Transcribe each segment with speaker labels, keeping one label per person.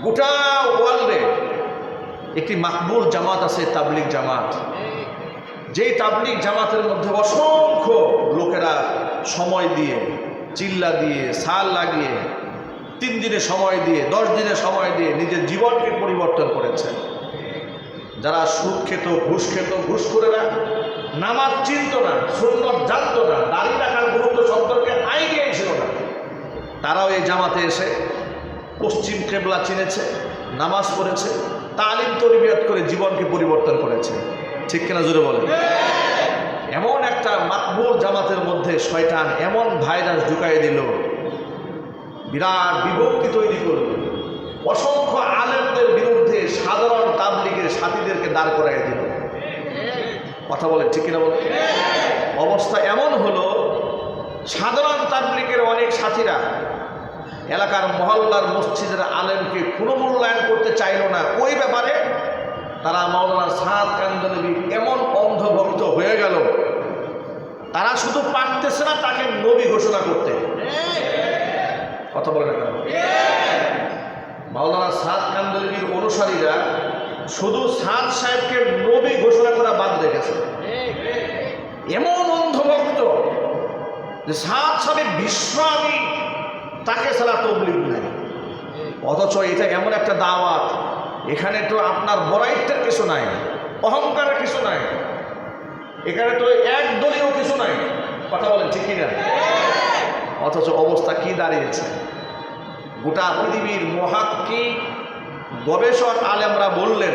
Speaker 1: গোটা ওয়ার্ল্ডে একটি মাকবুল জামাত আছে, তাবলিগ জামাত। যেই তাবলিগ জামাতের মধ্যে অসংখ্য লোকেরা সময় দিয়ে, চিল্লা দিয়ে, সাল লাগিয়ে, 3 দিনে সময় দিয়ে, 10 দিনে সময় দিয়ে নিজের জীবনকে পরিবর্তন করেছে। যারা সুদ খেত, ঘুষ করে না, নামাজ চিনত না, সুন্নত জানত না, দাড়ি রাখার গুরুত্ব সম্পর্কে আইডিয়াই ছিল না, তারাও এই জামাতে এসে পশ্চিম কেবলা চিনেছে, নামাজ পড়েছে, তালিম তরবিয়ত করে জীবনকে পরিবর্তন করেছে। ঠিক কিনা জোরে বলেন? এমন একটা মাকবুল জামাতের মধ্যে শয়তান এমন ভাইরাস ঢুকাই দিল, বিরাট বিভক্তি তৈরি করল, অসংখ্য আলেমদের বিরুদ্ধে সাধারণ তাবলিগের সাথীদেরকে দাঁড় করাই দিল। কথা বলেন ঠিক কিনা বলেন? অবস্থা এমন হলো, সাধারণ তাবলিগের অনেক সাথীরা এলাকার মহল্লার মসজিদের আলেমকে কোনো মূল্যায়ন করতে চাইল না। ওই ব্যাপারে তারা মাওলানা সাদ কান্দনবী এমন অন্ধভক্ত হয়ে গেল, তারা শুধু পারতেছে না তাকে নবী ঘোষণা করতে। কথা বলে না কেন? মাওলানা সাদ কান্দনবীর অনুসারীরা শুধু সাদ সাহেবকে নবী ঘোষণা করা বাদ রেখেছে। এমন অন্ধভক্ত যে সাদ সাহেব বিশ্ব, আমি তাকে ছাড়া তবলিগ নাই। অথচ এটা এমন একটা দাওয়াত, এখানে তো আপনার বড়াইটার কিছু নাই, অহংকারের কিছু নাই, এখানে তো একদলীয় কিছু নাই। কথা বলেন ঠিক কিনা? অথচ অবস্থা কি দাঁড়িয়েছে, গোটা পৃথিবীর মুহাক্কিক গবেষক আলেমরা বললেন,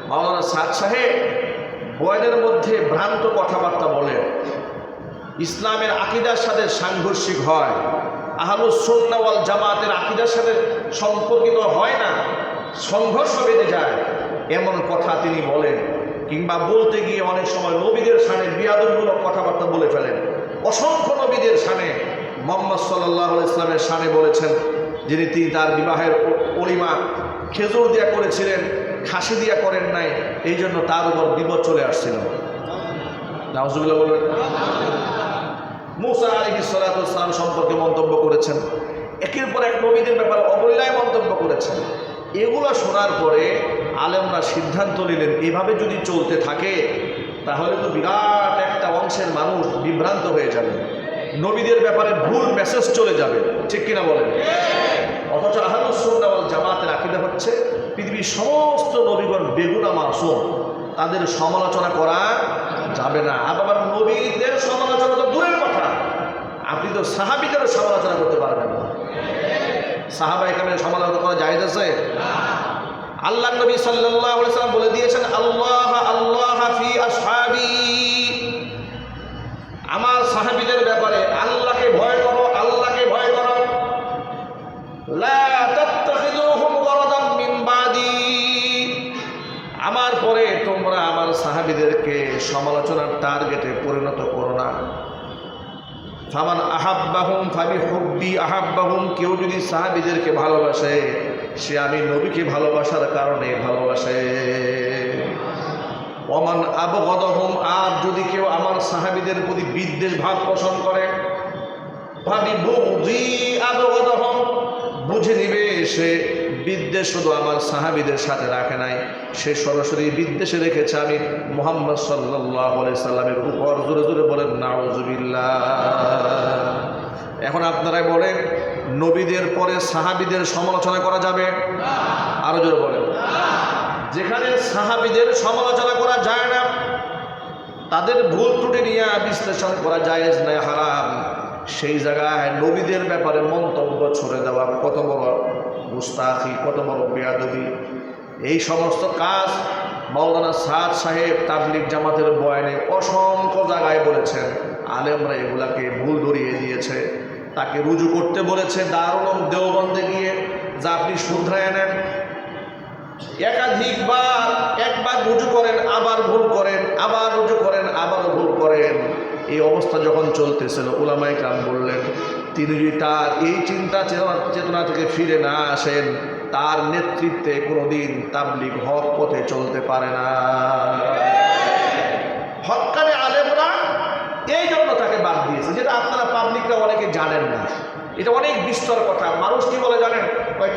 Speaker 1: মাওলানা সাদ সাহেব বয়ানের মধ্যে ভ্রান্ত কথাবার্তা বলেন, ইসলামের আকীদার সাথে সাংঘর্ষিক হয়, আহলুস সুন্নাহ ওয়াল জামাতের আকীদার সাথে সম্পর্কিত হয় না, সংঘর্ষ বেঁধে যায়, এমন কথা তিনি বলেন। কিংবা বলতে গিয়ে অনেক সময় নবীদের শানে বিয়াদবমূলক কথাবার্তা বলে ফেলেন। অসংখ্য নবীদের শানে, মুহাম্মদ সাল্লাল্লাহু আলাইহি ওয়াসাল্লামের শানে বলেছেন, যিনি তিনি তার বিবাহের অলিমা খেজুর দিয়া করেছিলেন, খাসি দিয়া করেন নাই, এই জন্য তার উপর বিপদ চলে আসছিল। নাউজুবিল্লাহ বলেন। মুসা আলাইহিস সালাতু ওয়াস সালাম সম্পর্কে মন্তব্য করেছেন, একের পর এক নবীদের ব্যাপারে অবলীলায় মন্তব্য করেছেন। এগুলো শোনার পরে আলেমরা সিদ্ধান্ত নিলেন, এভাবে যদি চলতে থাকে তাহলে তো বিরাট একটা অংশের মানুষ বিভ্রান্ত হয়ে যাবে, নবীদের ব্যাপারে ভুল মেসেজ চলে যাবে। ঠিক কিনা বলেন? অথচ আহলুস সুন্নাহ ওয়াল জামাতের আকীদা হচ্ছে পৃথিবীর সমস্ত নবীগণ বেগুনা মাসুম, তাদের সমালোচনা করা যাবে না। আবার নবীদের সমালোচনা তো দূরের কথা, আপনি তো সাহাবীদের সমালোচনা করতে পারবেন না। সাহাবায়ে কেরামের সমালোচনা করা জায়েজ আছে? আল্লাহ নবী সাল্লাল্লাহু আলাইহি ওয়াসাল্লাম বলে দিয়েছেন, আল্লাহ আল্লাহ ফি আসহাবি, আমার সাহাবীদের ব্যাপারে আল্লাহকে ভয় করো, আল্লাহকে ভয় করো। লা তাত্তাখিযুহুম গরাদাম মিন বাদি, আমার পরে তোমরা আমার সাহাবীদেরকে সমালোচনার টার্গেটে পরিণত করো না। ফামান আহাব্বাহুম ফাবিহুব্বি আহাব্বাহুম, কেউ যদি সাহাবীদেরকে ভালোবাসে সে আমি নবীকে ভালোবাসার কারণে ভালোবাসে। ওমান আবগাদাহুম, আর যদি কেউ আমার সাহাবীদের প্রতি বিদ্বেষ ভাব পোষণ করে, ফাবিবুগযি আবগাদাহুম, বুঝে নিবে সে বিদ্বেষ শুধু আমার সাহাবীদের সাথে রাখে নাই, সে সরাসরি বিদ্বেষে রেখেছে আমি মুহাম্মদ সাল্লাল্লাহু আলাইহি সাল্লামের উপর। জোরে জোরে বলেন নাউজুবিল্লাহ। এখন আপনারা বলেন, নবীদের পরে সাহাবীদের সমালোচনা করা যাবে? আরো জোরে বলেন। যেখানে সাহাবীদের সমালোচনা করা যায় না, তাদের ভুল ত্রুটি নিয়ে বিশ্লেষণ করা জায়েজ নয়, হারাম, সেই জায়গায় নবীদের ব্যাপারে মন্তব্য ছড়ে দেওয়া কত বড় গুস্তাখি, কত বড় বেয়াদবি। এই সমস্ত কাজ মাওলানা সাদ সাহেব তাবলিগ জামাতের বয়ানে অসংখ্য জায়গায় বলেছেন। আলেমরা এগুলাকে ভুল ধরিয়ে দিয়েছে, তাকে রুজু করতে বলেছে দারুল উলুম দেওবন্দে গিয়ে, যা আপনি শুধরায় নেন। একাধিকবার, একবার রুজু করেন, আবার ভুল করেন, আবার রুজু করেন, আবারও ভুল করেন। এই অবস্থা যখন চলতেছিল, উলামায়ে কেরাম বললেন, তিনি যদি তার এই চিন্তা চেতনা থেকে ফিরে না আসেন, তার নেতৃত্বে কোনোদিন তাবলিগ হক পথে চলতে পারে না। হক্কানে আলেমরা এই জন্য তাকে বাদ দিয়েছে, যেটা আপনারা পাবলিকরা অনেকে জানেন না। এটা অনেক বিস্তর কথা। মানুষ কি বলে জানেন?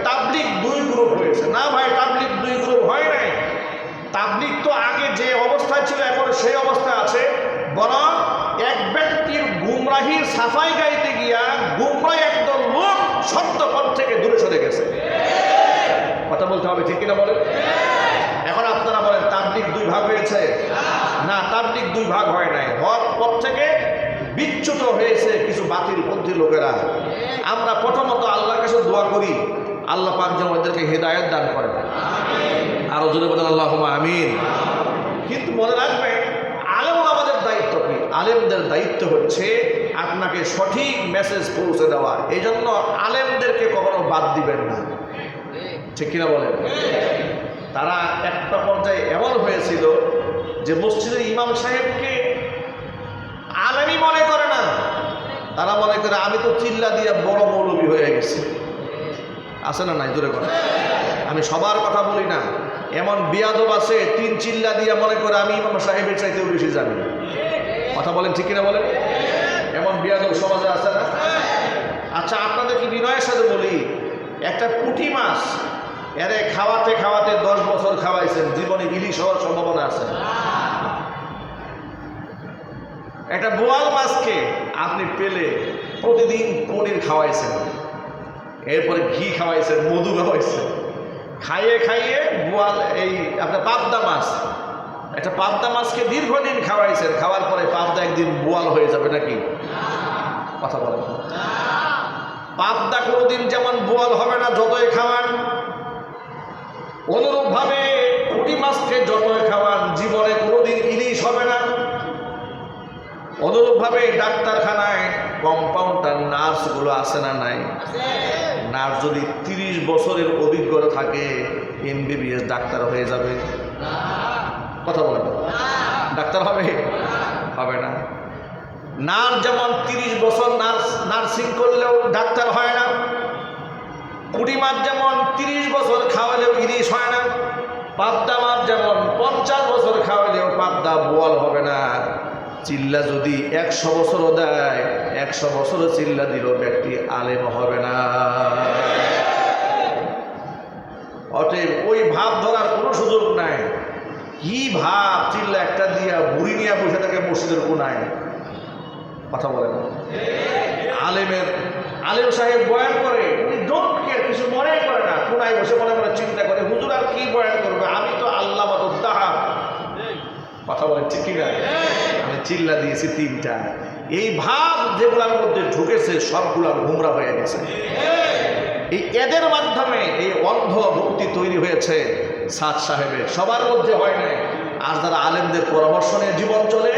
Speaker 1: তাবলিগ দুই গ্রুপ হয়েছে। সেই অবস্থায় আছে, বরং এক ব্যক্তির গুমরাহির সাফাই গাইতে গিয়া গুমরাহ একদল লোক সত্য পথ থেকে দূরে সরে গেছে। কথা বলতে হবে, ঠিক কিনা বলেন? এখন আপনারা বলেন তাবলীগ দুই ভাগ হয়েছে? না, তাবলীগ দুই ভাগ হয় নাই। হক পথ থেকে বিচ্যুত হয়েছে কিছু বাতিলপন্থী লোকেরা। আমরা প্রথমত আল্লাহর কাছে দোয়া করি, আল্লাহ পাক যেন ওদেরকে হেদায়েত দান করেন। আরো জোরে বলেন আল্লাহুম্মা আমিন। কিন্তু মনে রাখবেন, আলেম আমাদের দায়িত্ব কি? আলেমদের দায়িত্ব হচ্ছে আপনাকে সঠিক মেসেজ পৌঁছে দেওয়া। এই জন্য আলেমদেরকে কখনো বাদ দিবেন না, ঠিক কিনা বলেন? তারা একটা পর্যায়ে এমন হয়েছিল যে মসজিদের ইমাম সাহেবকে আলেমই মনে করে না, তারা মনে করে আমি তো চিল্লা দিয়ে বড় মৌলবী হয়ে গেছি। আছে না নাই? জোরে করে। আমি সবার কথা বলি না, এমন বিয়াদব আছে তিন চিল্লা দিয়ে মনে করে আমি ইমাম সাহেবের চাইতেও বেশি জানি। কথা বলেন, ঠিক কিনা বলেন? এমন বিয়াদব সমাজে আছে না? আচ্ছা, আপনাদের কি বিনয়ের সাথে বলি, একটা পুঁটি মাছ এরে খাওয়াতে খাওয়াতে 10 বছর খাওয়াইছেন, জীবনে ইলিশ হওয়ার সম্ভাবনা আছে। একটা বোয়াল মাছকে আপনি পেলে প্রতিদিন পনির খাওয়াইছেন, এরপরে ঘি খাওয়াইছেন, মধু খাওয়াইছেন, খাইয়ে খাইয়ে বোয়াল এই আপনার পাবদা মাছ, একটা পাবদা মাছকে দীর্ঘদিন খাওয়াইছেন, খাওয়ার পরে পাবদা একদিন বোয়াল হয়ে যাবে নাকি? কথা বলেন। পাবদা কোনোদিন যেমন বোয়াল হবে না যতই খাওয়ান, অনুরূপভাবে পুঁটি মাছকে যতই খাওয়ান জীবনে কোনোদিন ইলিশ হবে না। অনুরূপভাবে ডাক্তারখানায় কম্পাউন্ডার নার্সগুলো আছে না নাই? নার্স যদি 30 বছরের অভিজ্ঞতা থাকে MBBS ডাক্তার হয়ে যাবে? কথা বলেন, ডাক্তার হবে? হবে না। নার্স যেমন 30 বছর নার্সিং করলেও ডাক্তার হয় না, পুঁটি মাছ যেমন 30 বছর খাওয়ালেও ইলিশ হয় না, পাবদা মাছ যেমন 50 বছর খাওয়ালেও পাবদা বোয়াল হবে না। চিল্লা যদি 100 বছরও দেয়, 100 বছরও চিল্লা দিল ব্যক্তি আলেম হবে না। অতএব ওই ভাব ধরার কোনো সুযোগ নাই। কি ভাব চিল্লা একটা দিয়া বুড়ি নিয়ে বসে থাকে মসজিদের কোনায়? কথা বলে না। আলেম সাহেব বয়ান করে, উনি ডোন্ট কেয়ার, কিছু মনে করে না, কোনায় বসে মনে মনে চিন্তা করে হুজুর আর কি বয়ান করবে, আমি তো আল্লাহ মাতুদ্দাহা। কথা বলেন, ঠিক কিনা? আমি চিল্লা দিয়েছি 3টা। এই ভাব যেগুলোর মধ্যে ঢুকেছে সবগুলো গুমরা হয়ে গেছে। এই এদের মাধ্যমে এই অন্ধ ভক্তি তৈরি হয়েছে সাদ সাহেবের, সবার মধ্যে হয় নাই। আর যারা আলেমদের পরামর্শ নিয়ে জীবন চলে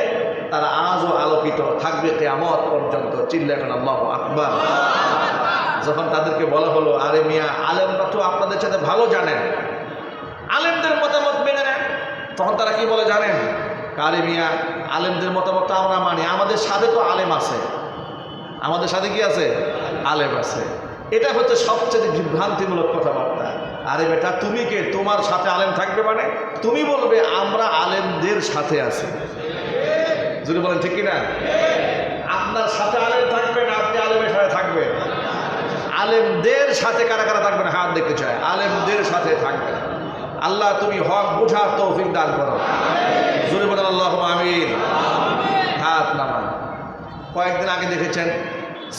Speaker 1: তারা আজও আলোকিত থাকবে কিয়ামত পর্যন্ত। চিল্লা এখন আল্লাহু আকবার। যখন তাদেরকে বলা হলো, আরে মিয়া আলেমরা তো আপনাদের সাথে ভালো জানেন, আলেমদের মতামত মেনে নেন, তখন তারা কি বলে জানেন? আরে মিয়া আলেমদের মতামত আমরা মানি, আমাদের সাথে তো আলেম আছে। আমাদের সাথে কি আছে? আলেম আছে। এটা হচ্ছে সবচেয়ে বিভ্রান্তিমূলক কথাবার্তা। আরে বেটা তুমি কে? তোমার সাথে আলেম থাকবে মানে? তুমি বলবে আমরা আলেমদের সাথে আছি। যদি বলেন ঠিক কিনা? আপনার সাথে আলেম থাকবে না, আপনি আলেমের সাথে থাকবেন। আলেমদের সাথে কারা কারা থাকবেন হাত দেখতে চায়? আলেমদের সাথে থাকবে। আল্লাহ তুমি হক বোঝার তৌফিক দান করো। জোরে বলেন আল্লাহুম্মা আমিন। হাত নামান। কয়েকদিন আগে দেখেছেন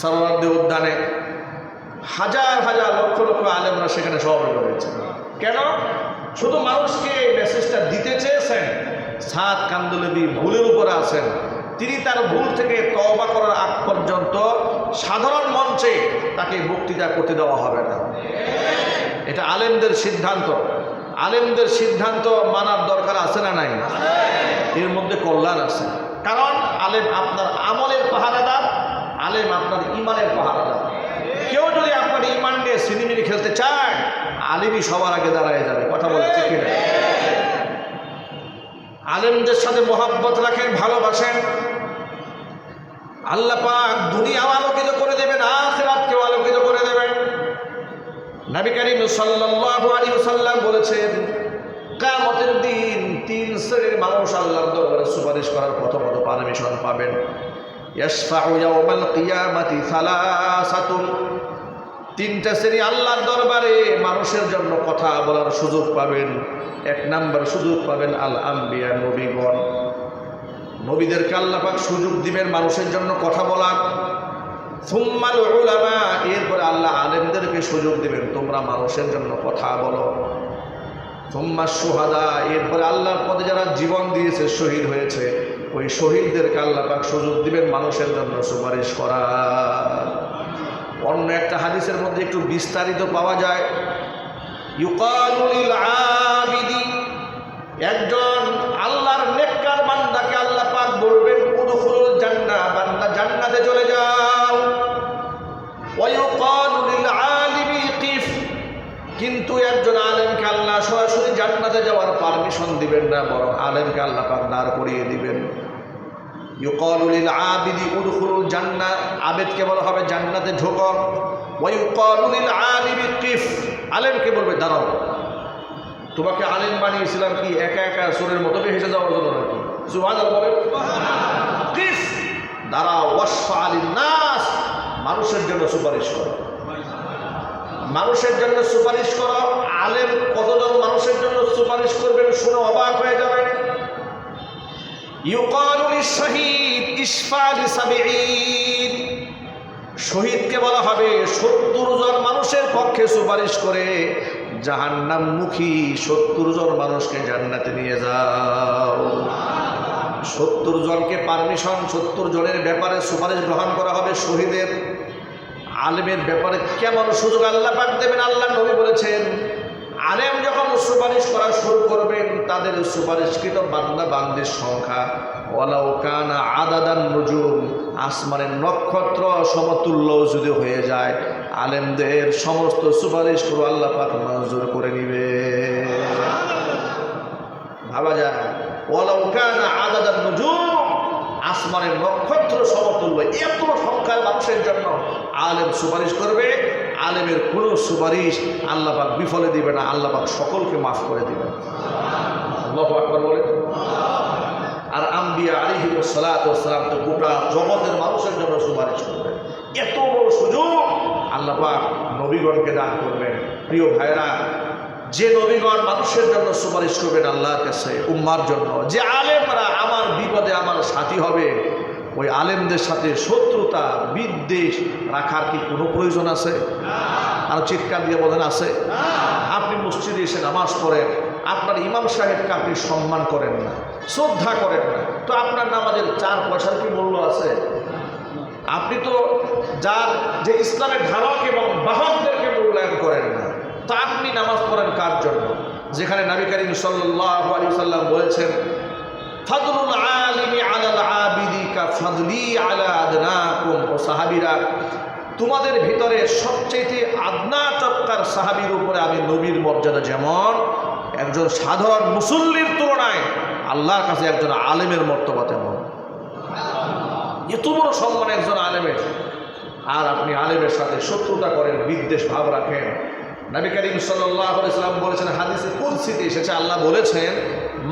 Speaker 1: সরোয়ার্দী উদ্যানে হাজার হাজার লক্ষ লক্ষ আলেমরা সেখানে সমাবেত হয়েছে। কেন? শুধু মানুষকে মেসেজটা দিতে চেয়েছেন সাদ কান্দুলবী ভুলের উপরে আছেন। তিনি তার ভুল থেকে তওবা করার আগ পর্যন্ত সাধারণ মঞ্চে তাকে বক্তৃতা করতে দেওয়া হবে না। এটা আলেমদের সিদ্ধান্ত। আলেমদের সিদ্ধান্ত মানার দরকার আছে না নাই? এর মধ্যে কল্যাণ আছে। কারণ আলেম আপনার আমলের পাহারাদার, আলেম আপনার ইমানের পাহারাদার। কেউ যদি আপনার ইমান নিয়ে সিনেমিনি খেলতে চায়, আলেমই সবার আগে দাঁড়ায় যাবে। কথা বলে ঠিক কিনা? আলেমদের সাথে মহব্বত রাখেন, ভালোবাসেন, আল্লাহ পাক দুনিয়াও আলোকিত করে দেবেন, আখিরাতকেও আলোকিত করে দেবেন। নবী করিম সাল্লাল্লাহু আলাইহি ওয়াসাল্লাম বলেছেন, কিয়ামতের দিন 3 শ্রেণীর মানুষ আল্লাহর দরবারে সুপারিশ করার প্রথমত পারমিশন পাবেন। ইয়াশফাউ ইয়াওমাল কিয়ামাতি সালাসাতুন, 3টা শ্রেণী আল্লাহর দরবারে মানুষের জন্য কথা বলার সুযোগ পাবেন। 1 নাম্বার সুযোগ পাবেন আল আম্বিয়া, নবীগণ। নবীদেরকে আল্লাহ পাক সুযোগ দিবেন মানুষের জন্য কথা বলার। সুম্মাল উলামা, এরপরে আল্লাহ আলেমদেরকে সুযোগ দিবেন তোমরা মানুষের জন্য কথা বলো। সুম্মা শুহাদা, এরপরে আল্লাহর পথে যারা জীবন দিয়েছে, শহীদ হয়েছে, ওই শহীদদেরকে আল্লাহ পাক সুযোগ দিবেন মানুষের জন্য সুপারিশ করা। অন্য একটা হাদিসের মধ্যে একটু বিস্তারিত পাওয়া যায়, ইউকালু লিল আবিদি, একজন আল্লাহর নেককার বান্দাকে আল্লাহ পাক বলবেন উদখুলুল জান্নাহ, বান্দা জান্নাতে চলে যাও। ওয়া ইউকালু লিল আলিমি কিফ, কিন্তু একজন আলেমকে আল্লাহ সরাসরি জান্নাতে যাওয়ার পারমিশন দিবেন না, বরং আলেমকে আল্লাহ পাক দাঁড় করিয়ে দিবেন। ইউকালু লিল আবিদি উদখুলুল জান্নাহ, আবেদকে বলা হবে জান্নাতে ঢোকো। ওয়া ইউকালু লিল আলিমি কিফ, আলেমকে বলবে দাঁড়াও। তোমাকে আলেম বানিয়েছিলাম কি একা একা সুরের মতো ভেসে যাওয়ার জন্য নাকি? সুবহানাল্লাহ বলে কিফ, দাঁড়াও। ওয়াশফা লিন-নাস, মানুষের জন্য সুপারিশ করো, মানুষের জন্য সুপারিশ করো। আলেম কতজন মানুষের জন্য সুপারিশ করবেন শুনে অবাক হয়ে যাবেন। ইউকালু লিশ-শাহীদ ইশফা লি-৭০, শহীদকে বলা হবে ৭০ জন মানুষের পক্ষে সুপারিশ করে জাহান্নামমুখী ৭০ জন মানুষকে জান্নাতে নিয়ে যাও। ৭০ জনকে পারমিশন, ৭০ জনের ব্যাপারে সুপারিশ গ্রহণ করা হবে শহীদের। আলেমের ব্যাপারে কেমন সুযোগ আল্লাহ পাক দেবেন? আল্লাহ নবী বলেছেন, আলেম যখন সুপারিশ করা শুরু করবেন, তাদের সুপারিশকৃত বান্দা বান্দির সংখ্যা ওয়ালাউ কানা আদাদান নুজুম, আসমানের নক্ষত্র সমতুল্য যদি হয়ে যায়, আলেমদের সমস্ত সুপারিশ করে আল্লাহ পাক মঞ্জুর করে নিবে। ভাবা যায়, ওয়ালাউ কানা আদাদান নুজুম, আসমানের নক্ষত্র সমতুল্য, এত সংখ্যার মানুষের জন্য আলেম সুপারিশ করবে। আলেমের কোনো সুপারিশ আল্লাহ পাক বিফলে দিবে না, আল্লাহ পাক সকলকে মাফ করে দিবেন। আল্লাহু আকবার বলে। আর আম্বিয়া আলাইহিস সালাতু ওয়াস সালাম তো গোটা জগতের মানুষের জন্য সুপারিশ করবেন। এত বড় সুযোগ আল্লাহ পাক নবীগণকে দান করবেন। প্রিয় ভাইরা, যে নবীগণ মানুষের জন্য সুপারিশ করবেন আল্লাহর কাছে উম্মার জন্য, যে আলেমরা আমার বিপদে আমার সাথী হবে, ওই আলেমদের সাথে শত্রুতা বিদ্বেষ রাখার কি কোনো প্রয়োজন আছে? আর চিৎকার দিয়ে বলেন আছে? আপনি মসজিদে এসে নামাজ পড়েন, আপনার ইমাম সাহেবকে আপনি সম্মান করেন না, শ্রদ্ধা করেন না, তো আপনার নামাজের 4 পয়সার কি মূল্য আছে? আপনি তো যার যে ইসলামের ধারক এবং বাহকদেরকে মূল্যায়ন করেন না, তা আপনি নামাজ পড়েন কার জন্য? যেখানে নবী করিম সাল্লাল্লাহু আলাইহি ওয়াসাল্লাম বলেছেন, ফাদলুল আলিমি আলাল আবিদি কা ফাদলি আলা আদনাকুম। ও সাহাবীরা, তোমাদের ভিতরে সবচেয়ে আদনা তবকার সাহাবীর উপরে আমি নবীর মর্যাদা যেমন, একজন সাধারণ মুসল্লির তুলনায় আল্লাহর কাছে একজন আলেমের মর্তবা তেমন। এত বড় সম্মান একজন আলেমের, আর আপনি আলেমের সাথে শত্রুতা করেন, বিদ্বেষ ভাব রাখেন। নবী করিম সাল্লাল্লাহু আলাইহি ওয়াসাল্লাম বলেছেন, হাদিসে কুদসিতে এসেছে, আল্লাহ বলেছেন,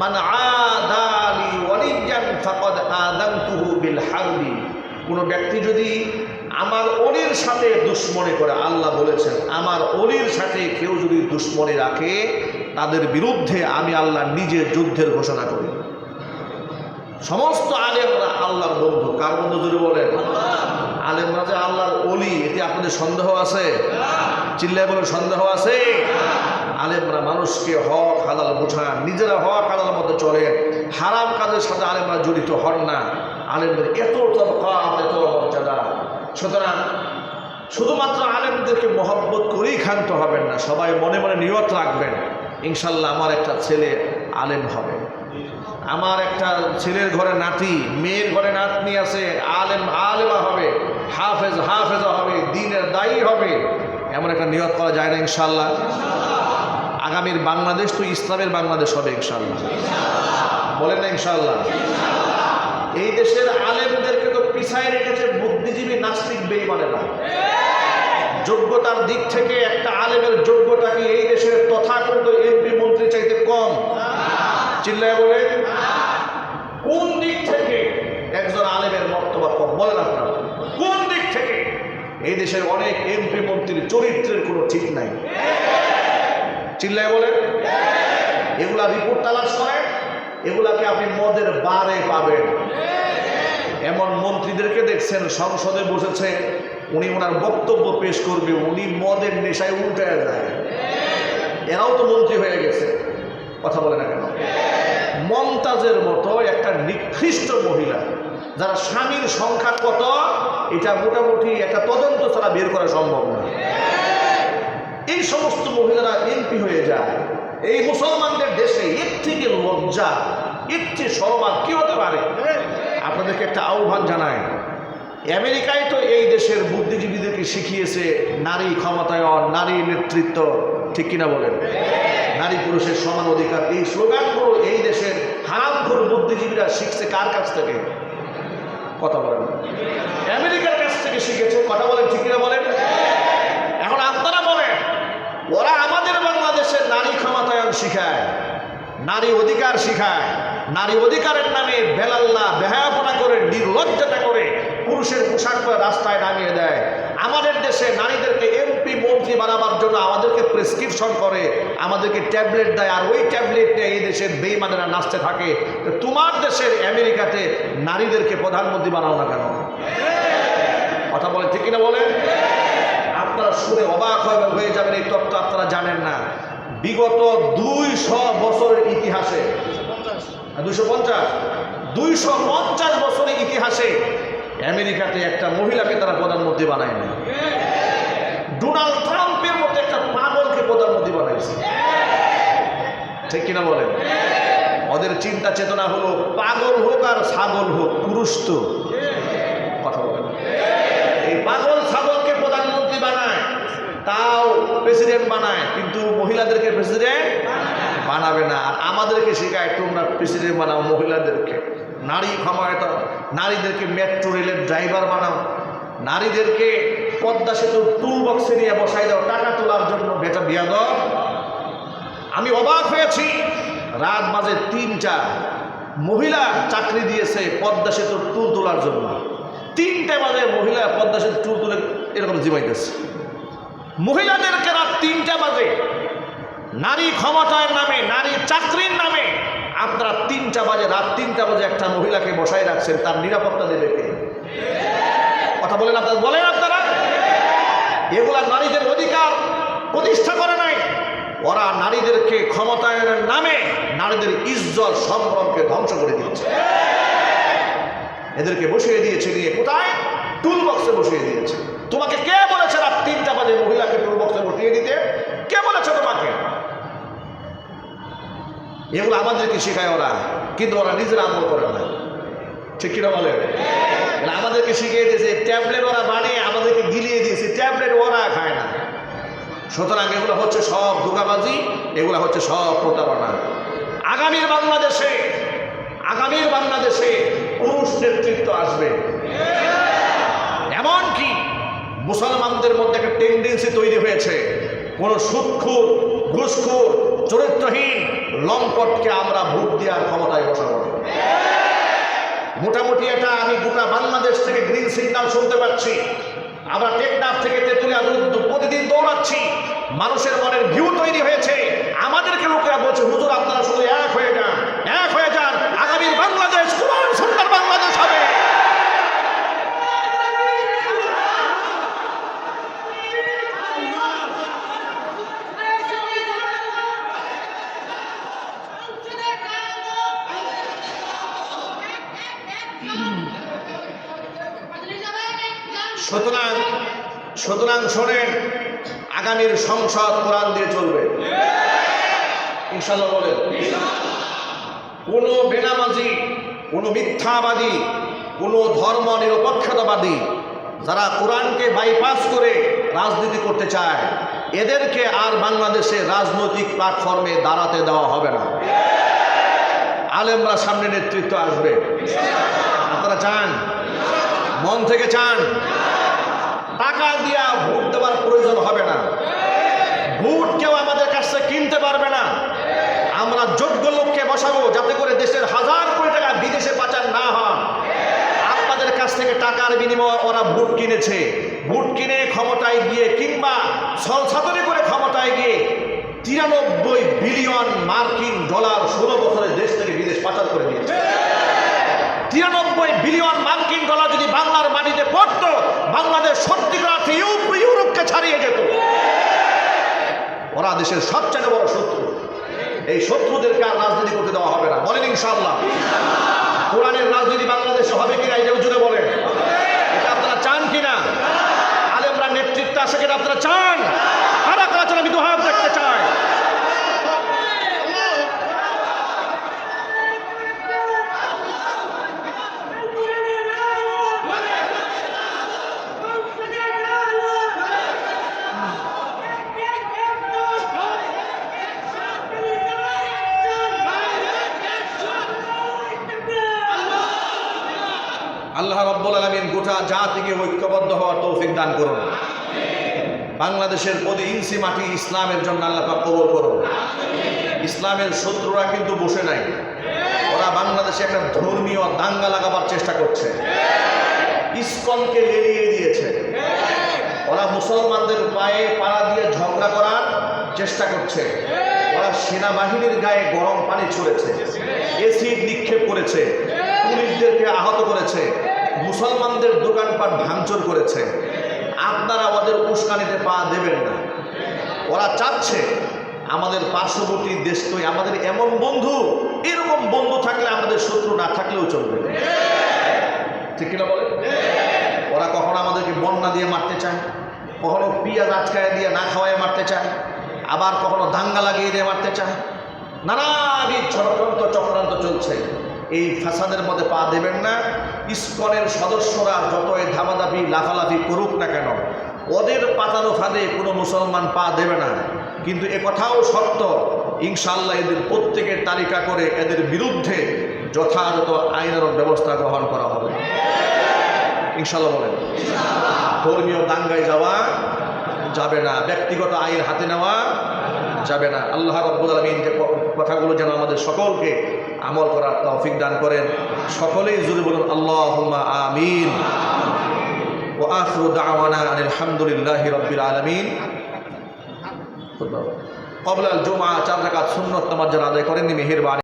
Speaker 1: মান আদালি ওয়ালিয়ান ফাকাদ আযানতুহু বিল হারবি। কোনো ব্যক্তি যদি আমার ওলির সাথে দুশমনি করে, আল্লাহ বলেছেন আমার ওলির সাথে কেউ যদি দুশমনি রাখে, তাদের বিরুদ্ধে আমি আল্লাহ নিজে যুদ্ধের ঘোষণা করি। সমস্ত আলেমরা আল্লাহর বন্ধু। কার বন্ধু যদি বলেন? আলেমরা যে আল্লাহর ওলি, এতে আপনাদের সন্দেহ আছে? চিল্লায় বলে সন্দেহ আছে? আলেমরা মানুষকে হক হালাল বোঝান, নিজেরা হক হালাল মধ্যে চলেন, হারাম কাজের সাথে আলেমরা জড়িত হন না। আলেমদের এত তবকাত, এত মর্যাদা। সুতরাং শুধুমাত্র আলেমদেরকে মহব্বত করেই ক্ষান্ত হবেন না, সবাই মনে মনে নিয়ত রাখবেন, ইনশাল্লাহ আমার একটা ছেলে আলেম হবে, আমার একটা ছেলের ঘরে নাতি, মেয়ের ঘরে নাতনি আছে, আলেমা হবে, হাফেজা হবে, দ্বীনের দায়ী হবে। এমন একটা নিয়ত করা যায় না ইনশাল্লাহ? আগামীর বাংলাদেশ তো ইসলামের বাংলাদেশ হবে ইনশাল্লাহ। বলেন না ইনশাল্লাহ? এই দেশের আলেমদেরকে তো পিছায় রেখেছে বুদ্ধিজীবী নাস্তিক বেঈমানেরা। যোগ্যতার দিক থেকে একটা আলেমের যোগ্যতা কি এই দেশের তথাকথিত এমপি মন্ত্রী চাইতে কম? চিল্লায় বলে, কোন দিক থেকে একজন আলেমের মর্তবা কম? বলেন আপনারা, কোন দিক থেকে? এই দেশের অনেক এমপি মন্ত্রীর চরিত্রের কোনো ঠিক নাই। চিল্লায় বলে, এগুলা রিপোর্ট তালাশ করে এগুলাকে আপনি মদের বারে পাবেন। এমন মন্ত্রীদেরকে দেখছেন সংসদে বসেছে, উনি ওনার বক্তব্য পেশ করবে, উনি মদের নেশায় উল্টে যায়। এরাও তো মন্ত্রী হয়ে গেছে, কথা বলে না কেন? মমতাজের মতো একটা নিকৃষ্ট মহিলা, যারা স্বামীর সংখ্যা কত এটা মোটামুটি একটা তদন্ত ছাড়া বের করা সম্ভব না, এই সমস্ত মহিলারা এমপি হয়ে যায়। এই মুসলমানদের দেশে এর থেকে লজ্জা, এর চেয়ে শরম কি হতে পারে? আপনাদেরকে একটা আহ্বান জানাই, আমেরিকায় তো এই দেশের বুদ্ধিজীবীদেরকে শিখিয়েছে নারী ক্ষমতায়ন, নারী নেতৃত্ব, ঠিক কিনা বলেন? নারী পুরুষের সমান অধিকার, এই স্লোগানগুলো এই দেশের হারামখোর বুদ্ধিজীবীরা শিখছে কার কাছ থেকে? কথা বলেন, আমেরিকার কাছ থেকে শিখেছে। কথা বলেন, ঠিক কিনা বলেন? এখন আপনারা বলেন, ওরা আমাদের বাংলাদেশের নারী ক্ষমতায়ন শিখায়, নারী অধিকার শিখায়, নারী অধিকারের নামে বেলাল্লা বেহায়াপনা করে, নির্লজ্জতা করে পুরুষের পোশাক পরে রাস্তায় নামিয়ে দেয়। আমাদের দেশে নারীদেরকে এমপি মন্ত্রী বানাবার জন্য আমাদেরকে প্রেসক্রিপশন করে, আমাদেরকে ট্যাবলেট দেয়, আর ওই ট্যাবলেট নিয়ে এই দেশের বেঈমানেরা নাচতে থাকে। তোমার দেশের আমেরিকাতে নারীদেরকে প্রধানমন্ত্রী বানাও না কেন? কথা বলেন, ঠিক কিনা বলেন? আপনারা শুনে অবাক হয়ে যাবেন, এই তথ্য আপনারা জানেন না। বিগত 200 বছরের ইতিহাসে, 250 বছরের ইতিহাসে আমেরিকাতে একটা মহিলাকে তারা প্রধানমন্ত্রী বানায়নি। ডোনাল্ড ট্রাম্পের মতো একটা পাগলকে প্রধানমন্ত্রী বানাইছে, ঠিক কিনা বলেন? ওদের চিন্তা চেতনা হলো পাগল হোক আর ছাগল হোক, পুরুষ তো। কথা বলেন, এই পাগল ছাগলকে প্রধানমন্ত্রী বানায়, তাও প্রেসিডেন্ট বানায়, কিন্তু মহিলাদেরকে প্রেসিডেন্ট বানাবে না। আর আমাদেরকে শেখায় তোমরা প্রেসিডেন্ট বানাও মহিলাদেরকে, নারী ক্ষমতা, নারীদেরকে মেট্রো রেলের ড্রাইভার বানাও, নারীদেরকে পদ্মা সেতুর টুল বক্সে নিয়ে বসাই দাও টাকা তোলার জন্য। বেটা বিয়াদব! আমি অবাক হয়েছি, রাত বাজে 3টা, মহিলা চাকরি দিয়েছে পদ্মা সেতুর টুল তোলার জন্য। 3টে বাজে মহিলা পদ্মা সেতুর টুল তুলে এরকম জিমাইতেছে। মহিলাদেরকে রাত 3টা বাজে নারী ক্ষমতার নামে, নারী চাকরির নামে আপনারা 3টা বাজে, রাত 3টা বাজে একটা মহিলাকে বসাই রাখছেন, তার নিরাপত্তা দেবে কে? কথা বলেন আপনারা, বলেন আপনারা। এগুলা নারীদের অধিকার প্রতিষ্ঠা করে নাই, ওরা নারীদেরকে ক্ষমতায়নের নামে নারীদের ইজ্জত সম্ভ্রমকে ধ্বংস করে দিয়েছে। এদেরকে বসিয়ে দিয়েছে নিয়ে কোথায়? টুল বক্সে বসিয়ে দিয়েছে। তোমাকে কে বলেছে রাত 3টা বাজে মহিলাকে টুল বক্সে বসিয়ে দিতে? কে বলেছে তোমাকে? এগুলো আমাদেরকে শেখায় ওরা, কিন্তু ওরা নিজেরা আমল করে না, ঠিক কিনা বলে? আমাদেরকে শিখিয়ে দিয়েছে ট্যাবলেট, ওরা বানিয়ে আমাদেরকে গিলিয়ে দিয়েছে, ট্যাবলেট ওরা খায় না। সুতরাং এগুলো হচ্ছে সব ধোঁকাবাজি, এগুলো হচ্ছে সব প্রতারণা। আগামীর বাংলাদেশে পুরুষ নেতৃত্ব আসবে। এমনকি মুসলমানদের মধ্যে একটা টেন্ডেন্সি তৈরি হয়েছে, কোন সুদখোর, ঘুষখোর, চরিত্রহীন লম্পটকে আমরা ভোট দেওয়ার ক্ষমতায় বসাবো। মোটামুটি এটা আমি গোটা বাংলাদেশ থেকে গ্রিন সিগন্যাল শুনতে পাচ্ছি। আমরা টেকনাফ থেকে তেঁতুলিয়া প্রতিদিন দৌড়াচ্ছি, মানুষের মনের ভিউ তৈরি হয়েছে। আমাদেরকে লোকেরা বলছে, হুজুর আপনারা শুধু এক হয়ে যান, আগামীর বাংলাদেশ কোরআন সুন্নাহর বাংলাদেশ হবে। সুতরাং শোনেন, আগামীর সংসদ কোরআন দিয়ে চলবে ইনশাআল্লাহ। বলেন, কোনো বেনামাজি, কোনো মিথ্যাবাদী, কোনো ধর্ম নিরপেক্ষতাবাদী যারা কোরআনকে বাইপাস করে রাজনীতি করতে চায়, এদেরকে আর বাংলাদেশে রাজনৈতিক প্ল্যাটফর্মে দাঁড়াতে দেওয়া হবে না। আলেমরা সামনে নেতৃত্ব আসবে। আপনারা চান? মন থেকে চান? টাকা দিয়া ভোট দেওয়ার প্রয়োজন হবে না। ভোট কেউ আমাদের কাছে কিনতে পারবে না। আমরা যোগ্য লোককে বসাবো, যাতে করে দেশের হাজার কোটি টাকা বিদেশে পাচার না হয়। আপনাদের কাছ থেকে টাকার বিনিময়ে ওরা ভোট কিনেছে, ভোট কিনে ক্ষমতায় গিয়ে কিংবা ছলছাতরি করে ক্ষমতায় গিয়ে 93 বিলিয়ন মার্কিন ডলার 16 বছরে দেশ থেকে বিদেশ পাচার করে দিয়েছে। 93 বিলিয়ন মার্কিন ডলার যদি বাংলার মাটিতে পড়তো, বাংলাদেশ সত্যিকার অর্থে ইউরোপকে ছাড়িয়ে যেত। ওরা দেশের সবচেয়ে বড় শত্রু। এই শত্রুদেরকে আর রাজনীতি করতে দেওয়া হবে না, বলেন ইনশাআল্লাহ। কোরআনের রাজনীতি বাংলাদেশে হবে কিনা এটা জুড়ে বলেন, এটা আপনারা চান কিনা? আলেমরা নেতৃত্বে আসে কিনা আপনারা চান? কারা কারা চান? আমি দুহাত দেখতে চাই। আল্লাহ রাব্বুল আলামিন গোটা জাতিকে ঐক্যবদ্ধ হওয়ার তৌফিক দান করুন। বাংলাদেশের প্রতি ইঞ্চি মাটি ইসলামের জন্য আল্লাহ পাক কবুল করুন। ইসলামের শত্রুরা কিন্তু বসে নাই, ওরা বাংলাদেশে একটা ধর্মীয় দাঙ্গা লাগাবার চেষ্টা করছে। ইসকনকে লেলিয়ে দিয়েছে, ওরা মুসলমানদের পায়ে পাড়া দিয়ে ঝগড়া করার চেষ্টা করছে। ওরা সেনাবাহিনীর গায়ে গরম পানি ছুঁড়েছে, এসিড নিক্ষেপ করেছে, পুলিশদেরকে আহত করেছে, মুসলমানদের দোকানপাট ভাঙচুর করেছে। আপনারা ওদের উস্কানিতে পা দেবেন না। ওরা চাচ্ছে আমাদের পার্শ্ববর্তী দেশ তো আমাদের এমন বন্ধু, এরকম বন্ধু থাকলে আমাদের শত্রু না থাকলেও চলবে, ঠিক কিনা বলে? ওরা কখনো আমাদেরকে বন্যা দিয়ে মারতে চায়, কখনো পিঁয়াজ আটকায় দিয়ে না খাওয়ায় মারতে চায়, আবার কখনো দাঙ্গা লাগিয়ে দিয়ে মারতে চায়। নানাবিধ ষড়যন্ত্র চক্রান্ত চলছে। এই ফাসাদের মধ্যে পা দেবেন না। ইসকনের সদস্যরা যতই ধামাধাপি লাফালাফি করুক না কেন, ওদের পাতানো ফাঁদে কোনো মুসলমান পা দেবে না। কিন্তু এ কথাও সত্য, ইনশাআল্লাহ এদের প্রত্যেকের তালিকা করে এদের বিরুদ্ধে যথাযথ আইনানুগ ব্যবস্থা গ্রহণ করা হবে, ইনশাআল্লাহ বলেন। ধর্মীয় দাঙ্গায় যাওয়া যাবে না, ব্যক্তিগত আইন হাতে নেওয়া যাবে না। আল্লাহ রাব্বুল আলামিন যে কথাগুলো যেন আমাদের সকলকে আমল করার তৌফিক দান করেন। সকলেই জোরে বলুন আল্লাহুম্মা আমিন। ওয়া আখিরু দাওয়ানা আনিল হামদুলিল্লাহি রাব্বিল আলামিন। ক্বাবলা আল জুমআ 4 রাকাত সুন্নাত নামাজ যারা আদায় করেননি মেহেরবানি